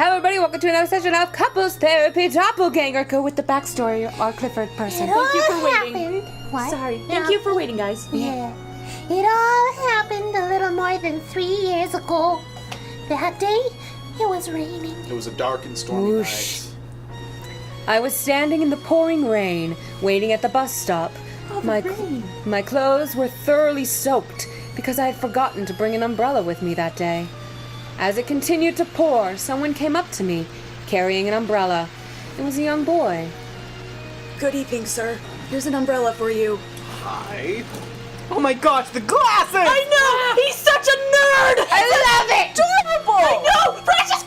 Hello everybody, welcome to another session of Couples Therapy Doppelganger. Go with the backstory, our Clifford person. Thank you for waiting. Happened. What? Sorry. Thank you for waiting, guys. Yeah. It all happened a little more than 3 years ago. That day, it was raining. It was a dark and stormy Whoosh. night. I was standing in the pouring rain, waiting at the bus stop. My clothes were thoroughly soaked because I had forgotten to bring an umbrella with me that day. As it continued to pour, someone came up to me, carrying an umbrella. It was a young boy. Good evening, sir. Here's an umbrella for you. Hi. Oh my gosh, the glasses! I know! He's such a nerd! I love it! Adorable! I know! Precious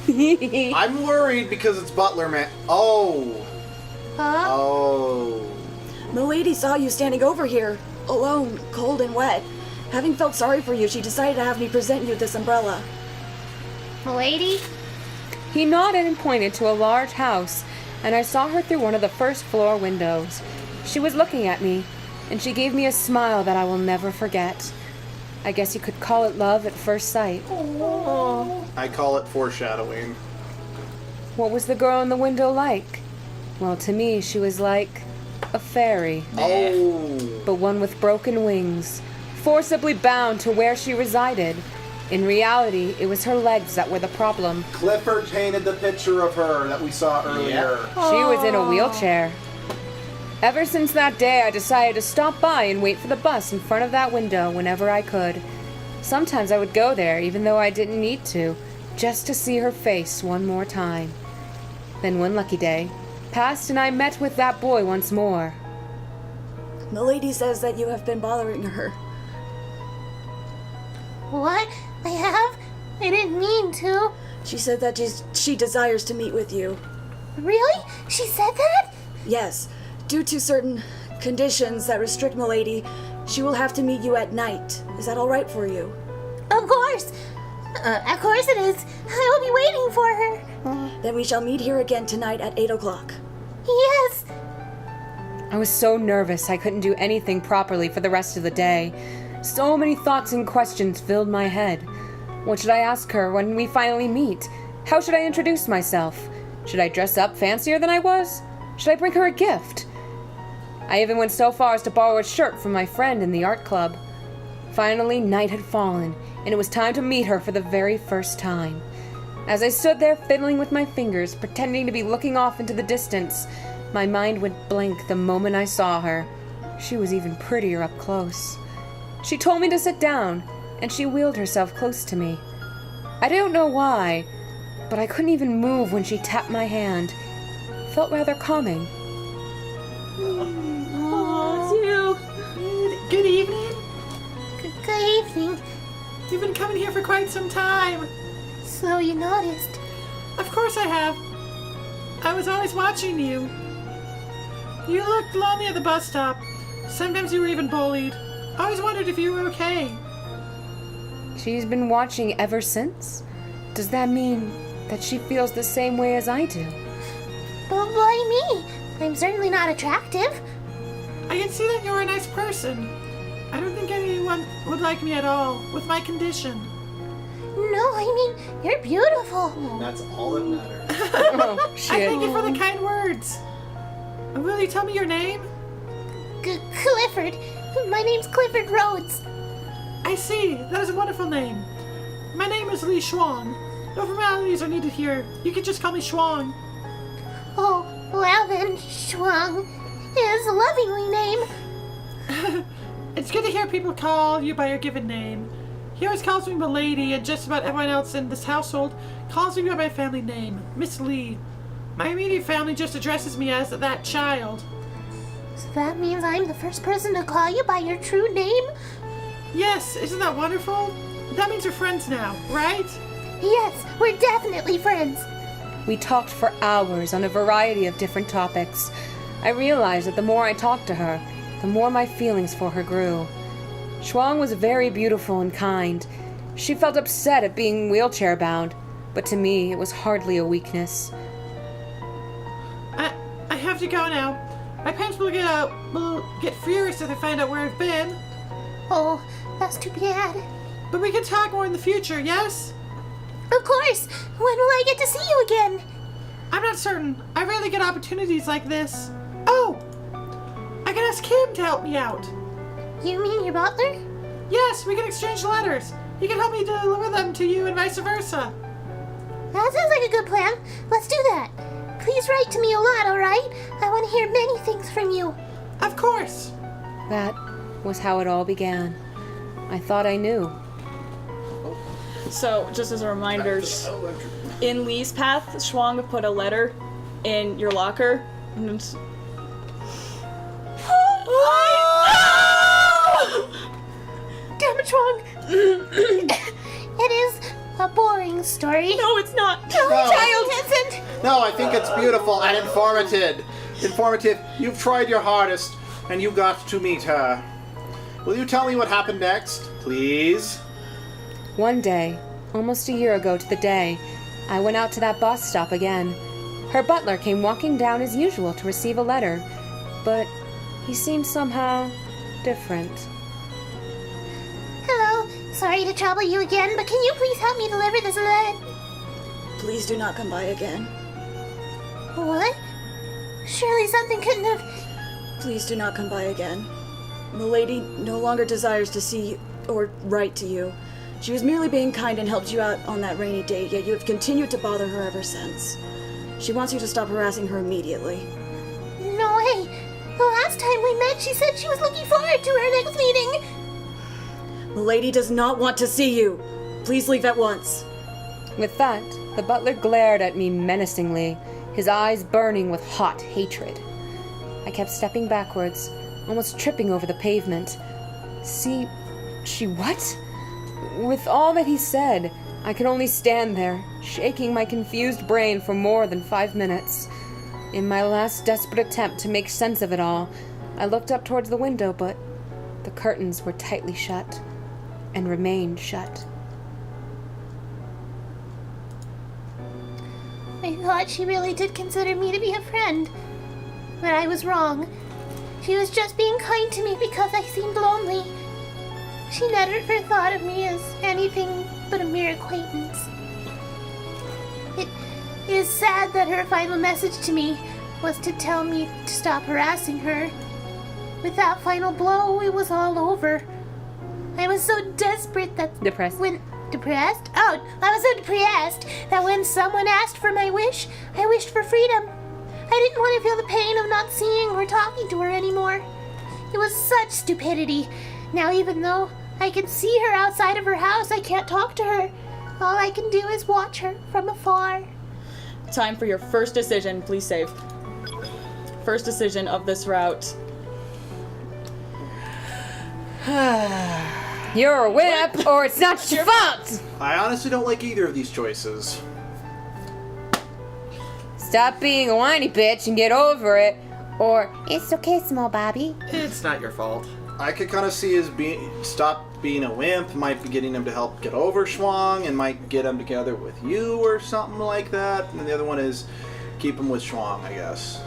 Clifford! I'm worried because it's Butler, man. Oh. Huh? Oh. Milady saw you standing over here, alone, cold and wet. Having felt sorry for you, she decided to have me present you this umbrella. Milady? He nodded and pointed to a large house, and I saw her through one of the first floor windows. She was looking at me, and she gave me a smile that I will never forget. I guess you could call it love at first sight. I call it foreshadowing. What was the girl in the window like? Well, to me, she was like a fairy, Oh. but one with broken wings, forcibly bound to where she resided. In reality, it was her legs that were the problem. Clifford painted the picture of her that we saw earlier. She was in a wheelchair. Ever since that day, I decided to stop by and wait for the bus in front of that window whenever I could. Sometimes I would go there, even though I didn't need to, just to see her face one more time. Then one lucky day passed and I met with that boy once more. Milady says that you have been bothering her. What? I have? I didn't mean to. She said that she desires to meet with you. Really? She said that? Yes, due to certain conditions that restrict Milady, she will have to meet you at night. Is that all right for you? Of course. Of course it is. I will be waiting for her. Then we shall meet here again tonight at 8 o'clock. Yes. I was so nervous I couldn't do anything properly for the rest of the day. So many thoughts and questions filled my head. What should I ask her when we finally meet? How should I introduce myself? Should I dress up fancier than I was? Should I bring her a gift? I even went so far as to borrow a shirt from my friend in the art club. Finally, night had fallen, and it was time to meet her for the very first time. As I stood there fiddling with my fingers, pretending to be looking off into the distance, my mind went blank the moment I saw her. She was even prettier up close. She told me to sit down, and she wheeled herself close to me. I don't know why, but I couldn't even move when she tapped my hand. It felt rather calming. Oh, it's you. Good evening. Good evening. You've been coming here for quite some time. So you noticed. Of course I have. I was always watching you. You looked lonely at the bus stop. Sometimes you were even bullied. I always wondered if you were okay. She's been watching ever since? Does that mean that she feels the same way as I do? But why me? I'm certainly not attractive. I can see that you're a nice person. I don't think anyone would like me at all, with my condition. No, I mean, you're beautiful. That's all that matters. Oh, I shit. thank you for the kind words. Will you tell me your name? Clifford. My name's Clifford Rhodes. I see. That is a wonderful name. My name is Li Shuang. No formalities are needed here. You can just call me Shuang. Oh, well then, Shuang is a lovely name. It's good to hear people call you by your given name. He always calls me Milady, and just about everyone else in this household calls me by my family name, Miss Lee. My immediate family just addresses me as that child. So that means I'm the first person to call you by your true name? Yes, isn't that wonderful? That means we're friends now, right? Yes, we're definitely friends. We talked for hours on a variety of different topics. I realized that the more I talked to her, the more my feelings for her grew. Shuang was very beautiful and kind. She felt upset at being wheelchair-bound, but to me it was hardly a weakness. I have to go now. My parents will get furious if they find out where I've been. Oh, that's too bad. But we can talk more in the future, yes? Of course. When will I to see you again. I'm not certain. I rarely get opportunities like this. Oh! I can ask him to help me out. You mean your butler? Yes, we can exchange letters. He can help me deliver them to you and vice versa. That sounds like a good plan. Let's do that. Please write to me a lot, alright? I want to hear many things from you. Of course. That was how it all began. I thought I knew. So, just as a reminder, in Lee's path, Schwang put a letter in your locker. And it's... Damn it, Trong. It is a boring story. No, it's not. Child isn't. No, I think it's beautiful and informative. You've tried your hardest, and you got to meet her. Will you tell me what happened next, please? One day, almost a year ago to the day, I went out to that bus stop again. Her butler came walking down as usual to receive a letter, but he seemed somehow different. Hello. Sorry to trouble you again, but can you please help me deliver this letter? Please do not come by again. What? Surely something couldn't have... Please do not come by again. Milady no longer desires to see or write to you. She was merely being kind and helped you out on that rainy day, yet you have continued to bother her ever since. She wants you to stop harassing her immediately. No way. The last time we met, she said she was looking forward to her next meeting. Milady does not want to see you. Please leave at once. With that, the butler glared at me menacingly, his eyes burning with hot hatred. I kept stepping backwards, almost tripping over the pavement. See, she what? With all that he said, I could only stand there, shaking my confused brain for more than 5 minutes. In my last desperate attempt to make sense of it all, I looked up towards the window, but the curtains were tightly shut, and remained shut. I thought she really did consider me to be a friend. But I was wrong. She was just being kind to me because I seemed lonely. She never thought of me as anything but a mere acquaintance. It is sad that her final message to me was to tell me to stop harassing her. With that final blow, it was all over. I was so desperate that Depressed. Depressed? Oh, I was so depressed that when someone asked for my wish, I wished for freedom. I didn't want to feel the pain of not seeing or talking to her anymore. It was such stupidity. Now even though I can see her outside of her house, I can't talk to her. All I can do is watch her from afar. Time for your first decision. Please save. First decision of this route. You're a whip, or it's not your fault! I honestly don't like either of these choices. Stop being a whiny bitch and get over it, or It's okay, small Bobby. It's not your fault. I could kind of see as stop being a wimp, might be getting him to help get over Schwang, and might get him together with you or something like that. And the other one is keep him with Schwang, I guess.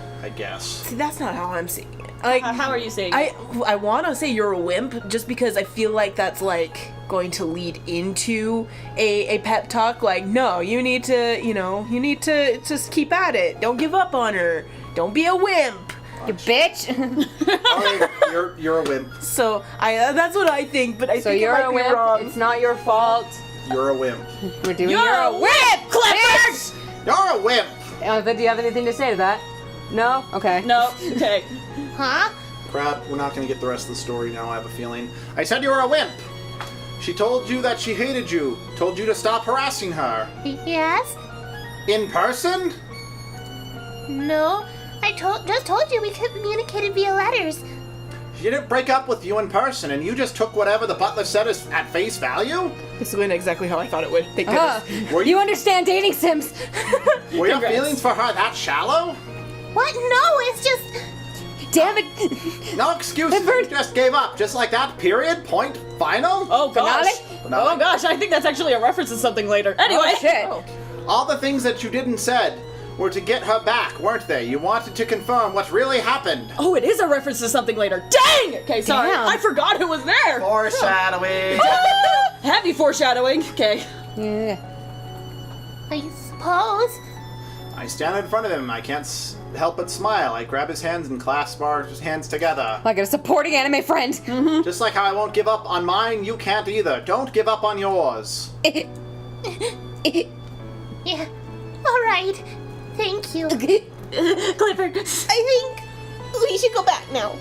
See, that's not how I'm seeing it. Like, How are you saying it? I want to say you're a wimp just because I feel like that's like going to lead into a pep talk. Like, no, you need to just keep at it. Don't give up on her. Don't be a wimp. you bitch! Alright, you're a wimp. So that's what I think, but I So think you're it might a be wimp, wrong. it's not your fault. You're a wimp. We're doing You're a whip, Clippers! You're a wimp! But do you have anything to say to that? No? Okay. No. Okay. Huh? Crap, we're not going to get the rest of the story now, I have a feeling. I said you were a wimp! She told you that she hated you, told you to stop harassing her. Yes? In person? No. I just told you we communicated via letters. She didn't break up with you in person, and you just took whatever the butler said as at face value? This went exactly how I thought it would. Thank Ah, goodness. Were you understand dating sims! Were your Congrats. feelings for her that shallow? What? No, it's just... Damn it! No excuses, you Clifford. just gave up, just like that, period, point, final? Oh gosh. Finale? Oh gosh, I think that's actually a reference to something later. Anyway. Oh, shit. All the things that you didn't said were to get her back, weren't they? You wanted to confirm what really happened. Oh, it is a reference to something later. Dang! Okay, sorry. Damn. I forgot it was there. Foreshadowing. Heavy foreshadowing. Okay. Yeah. I suppose. I stand in front of him. I can't help but smile. I grab his hands and clasp our hands together. Like a supporting anime friend. Just like how I won't give up on mine, you can't either. Don't give up on yours. Yeah. All right. Thank you. Clifford. I think we should go back now.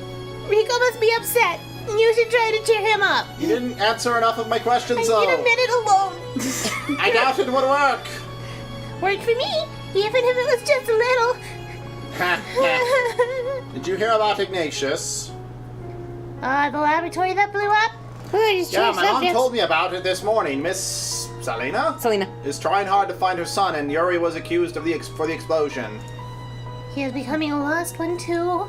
Rico must be upset. You should try to cheer him up. You didn't answer enough of my I questions, need a though. minute alone. I doubt it would work. Worked for me, even if it was just a little. Did you hear about Ignatius? The laboratory that blew up? Yeah, my mom told me about it this morning. Miss Selena is trying hard to find her son, and Yuri was accused of for the explosion. He is becoming a lost one, too.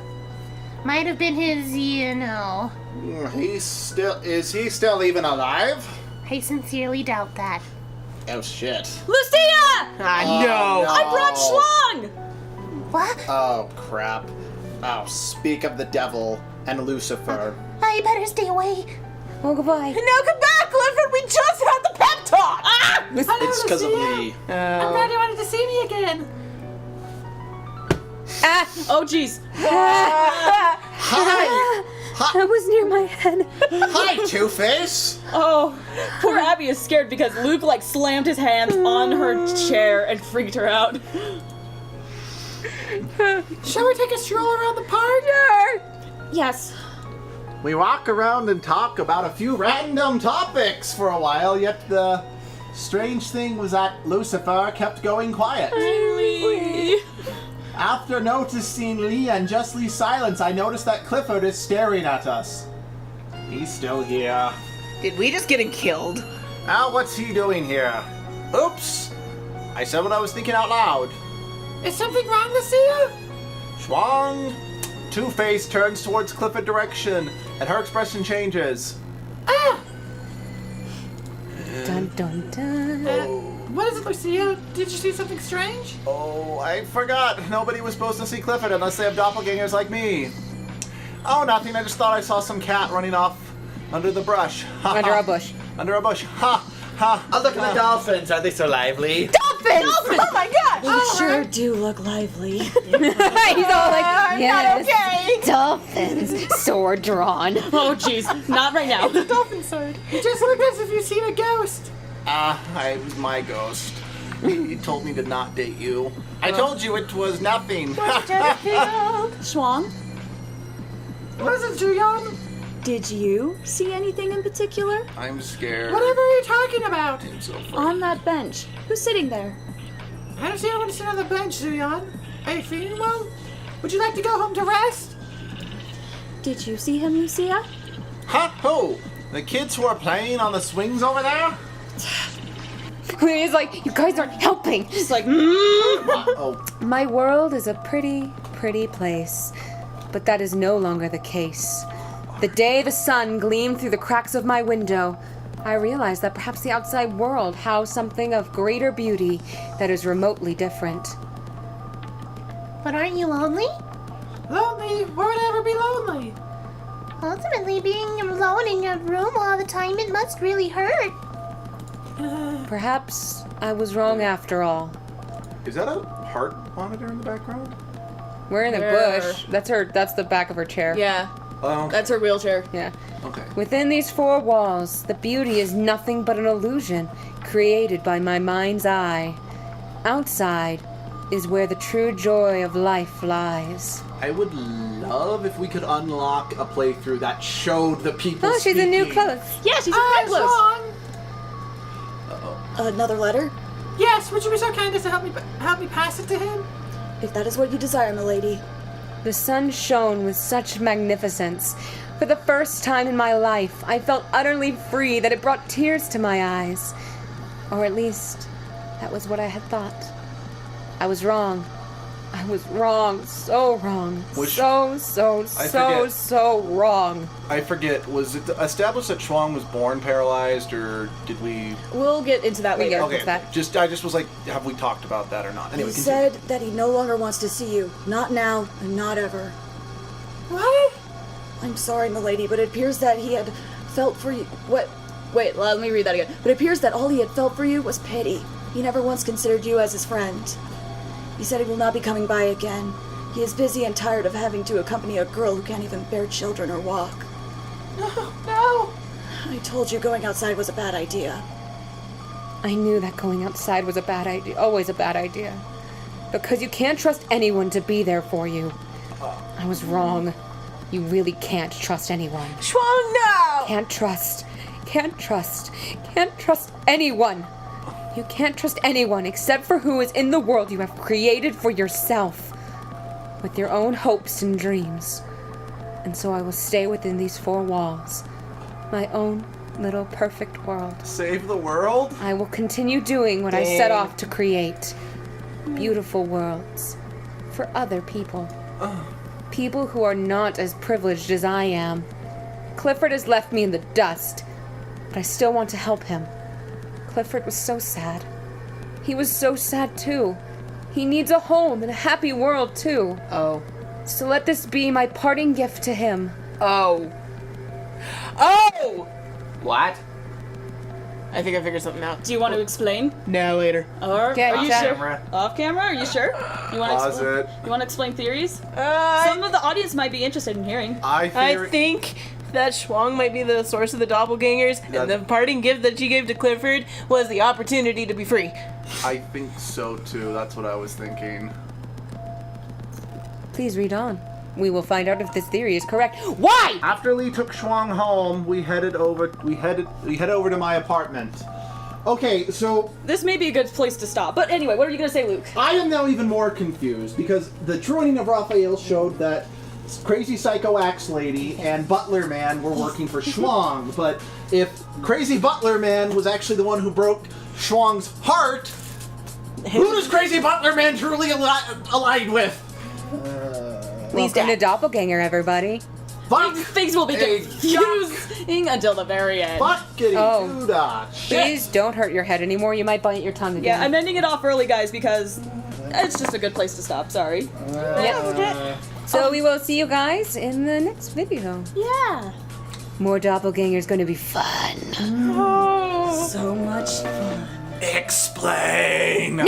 Might have been his, Is he still even alive? I sincerely doubt that. Oh shit. Lucia! No. I brought Schlong! What? Oh crap. Oh, speak of the devil and Lucifer. I better stay away. Oh, goodbye. No, come back, Clifford. We just had the pep talk. It's because of Lee. I'm glad you wanted to see me again. Oh, jeez. Hi! That was near my head. Hi, Two-Face! Oh, poor Abby is scared because Luke, slammed his hands on her chair and freaked her out. Shall we take a stroll around the park? Yes. We walk around and talk about a few random topics for a while, yet the strange thing was that Lucifer kept going quiet. After noticing Lee and just Lee's silence, I noticed that Clifford is staring at us. He's still here. Did we just get him killed? Now what's he doing here? Oops! I said what I was thinking out loud. Is something wrong, Lucia? Schwang! Two-Face turns towards Clifford direction, and her expression changes. Dun dun dun. What is it, Lucia? Did you see something strange? Oh, I forgot. Nobody was supposed to see Clifford unless they have doppelgangers like me. Oh, nothing. I just thought I saw some cat running off under the brush. Under a bush. Under a bush. Ha! Ha! Oh, look at the dolphins. Are they so lively? Dolphins! Oh my gosh! You sure do look lively. He's all like, yes, okay. dolphins, sword drawn. Oh, jeez. Not right now. Dolphin sword. You just look as if you've seen a ghost. It was my ghost. He told me to not date you. I told you it was nothing. Schwang, What is it, Juyeon? did you see anything in particular? I'm scared. Whatever are you talking about? I'm so afraid. On that bench. Who's sitting there? I don't see anyone sitting on the bench, Juyeon. Are you feeling well? Would you like to go home to rest? Did you see him, Lucia? Huh? Who? The kids who are playing on the swings over there? He's like, you guys aren't helping. Just like, Oh, My world is a pretty, pretty place, but that is no longer the case. The day the sun gleamed through the cracks of my window, I realized that perhaps the outside world housed something of greater beauty that is remotely different. But aren't you lonely? Lonely? Why would I ever be lonely? Ultimately, being alone in your room all the time, it must really hurt. Perhaps I was wrong after all. is that a heart monitor in the background? We're in the Where? bush. That's the back of her chair. yeah, Oh, that's her wheelchair. Yeah. okay. Within these four walls, the beauty is nothing but an illusion created by my mind's eye. Outside is where the true joy of life lies. I would love if we could unlock a playthrough that showed the people Oh, she's in new speaking. clothes. Yeah, she's in Hi, clothes. Schwang. Another letter? Yes, would you be so kind as to help me pass it to him? If that is what you desire, milady. The sun shone with such magnificence. For the first time in my life, I felt utterly free that it brought tears to my eyes. Or at least, that was what I had thought. I was wrong. I was wrong. So wrong. Which- so wrong. I forget, was it established that Schwang was born paralyzed, or did we... We'll get into that We later. get- Okay, What's that? I just was like, have we talked about that or not? Anyway, He continue. said that he no longer wants to see you. Not now, and not ever. What? I'm sorry, milady, but it appears that he had felt for you... Wait, let me read that again. But it appears that all he had felt for you was pity. He never once considered you as his friend. He said he will not be coming by again. He is busy and tired of having to accompany a girl who can't even bear children or walk. No! I told you going outside was a bad idea. I knew that going outside was a bad idea, always a bad idea. Because you can't trust anyone to be there for you. I was wrong. You really can't trust anyone. Schwang, no! Can't trust anyone. You can't trust anyone except for who is in the world you have created for yourself, with your own hopes and dreams. And so I will stay within these four walls, my own little perfect world. Save the world? I will continue doing what I set off to create. Beautiful worlds for other people. People who are not as privileged as I am. Clifford has left me in the dust, but I still want to help him. Clifford was so sad. He was so sad too. He needs a home and a happy world too. Oh. So let this be my parting gift to him. Oh. Oh! What? I think I figured something out. Do you want to explain? No, later. Or Okay, are you Jack. sure? Off camera? Are you sure? You want to Pause explain? it. You want to explain theories? I Some of the audience might be interested in hearing. I think that Schwang might be the source of the doppelgangers, and the parting gift that she gave to Clifford was the opportunity to be free. I think so too. That's what I was thinking. Please read on. We will find out if this theory is correct. Why? After Lee took Schwang home, we headed over to my apartment. Okay, so This may be a good place to stop. But anyway, what are you going to say, Luke? I am now even more confused because the true of Raphael showed that Crazy Psycho Axe Lady and Butler Man were working for Schwang, but if Crazy Butler Man was actually the one who broke Schwang's heart, who does Crazy Butler Man truly allied with? Welcome to Doppelganger, everybody. Fuck! Things will be confusing until the very end. Fuckity Oh. doodah. Please don't hurt your head anymore. You might bite your tongue again. Yeah, I'm ending it off early, guys, because it's just a good place to stop. Sorry. So we will see you guys in the next video. Yeah. More Doppelganger's gonna be fun. So much fun. Explain! No!